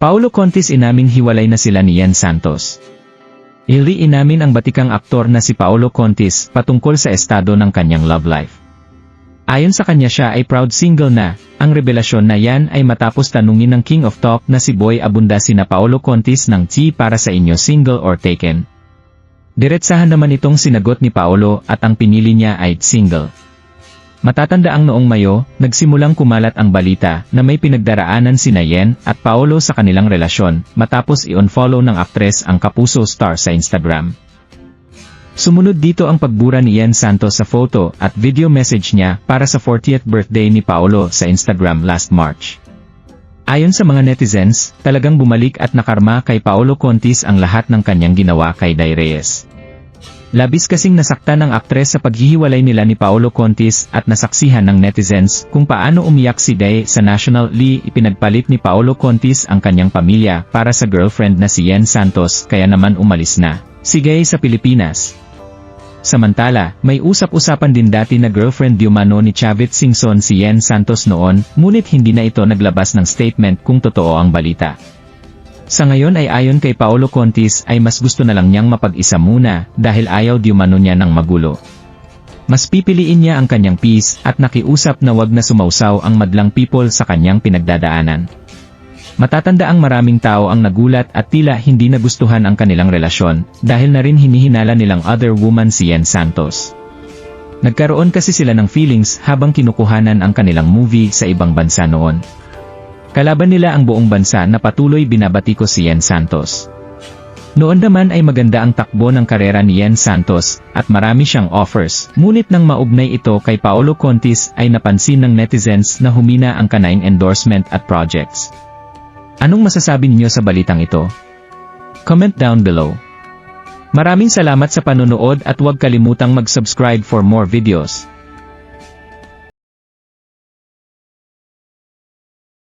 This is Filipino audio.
Paolo Contis inaming hiwalay na sila ni Yen Santos. Inamin ang batikang aktor na si Paolo Contis patungkol sa estado ng kanyang love life. Ayon sa kanya siya ay proud single na. Ang revelasyon na yan ay matapos tanungin ng King of Talk na si Boy Abunda sina Paolo Contis ng T para sa inyo single or taken. Diretsahan naman itong sinagot ni Paolo at ang pinili niya ay single. Matatandaang noong Mayo, nagsimulang kumalat ang balita na may pinagdaraanan sina Yen at Paolo sa kanilang relasyon matapos i-unfollow ng aktres ang Kapuso star sa Instagram. Sumunod dito ang pagbura ni Yen Santos sa photo at video message niya para sa 40th birthday ni Paolo sa Instagram last March. Ayon sa mga netizens, talagang bumalik at nakarma kay Paolo Contis ang lahat ng kanyang ginawa kay Day Reyes. Labis kasing nasaktan ng aktres sa paghihiwalay nila ni Paolo Contis at nasaksihan ng netizens kung paano umiyak si Day sa National Lee. Ipinagpalit ni Paolo Contis ang kanyang pamilya para sa girlfriend na si Yen Santos kaya naman umalis na si Day sa Pilipinas. Samantala, may usap-usapan din dati na girlfriend di umano ni Chavit Singson si Yen Santos noon, ngunit hindi na ito naglabas ng statement kung totoo ang balita. Sa ngayon ay ayon kay Paolo Contis ay mas gusto na lang niyang mapag-isa muna dahil ayaw di umano niya ng magulo. Mas pipiliin niya ang kanyang peace at nakiusap na wag na sumausaw ang madlang people sa kanyang pinagdadaanan. Matatandaang maraming tao ang nagulat at tila hindi nagustuhan ang kanilang relasyon dahil na rin hinihinala nilang other woman si Yen Santos. Nagkaroon kasi sila ng feelings habang kinukuhanan ang kanilang movie sa ibang bansa noon. Kalaban nila ang buong bansa na patuloy binabatiko si Yen Santos. Noon naman ay maganda ang takbo ng karera ni Yen Santos at marami siyang offers, ngunit nang maugnay ito kay Paolo Contis ay napansin ng netizens na humina ang kanyang endorsement at projects. Anong masasabi niyo sa balitang ito? Comment down below. Maraming salamat sa panonood at huwag kalimutang mag-subscribe for more videos.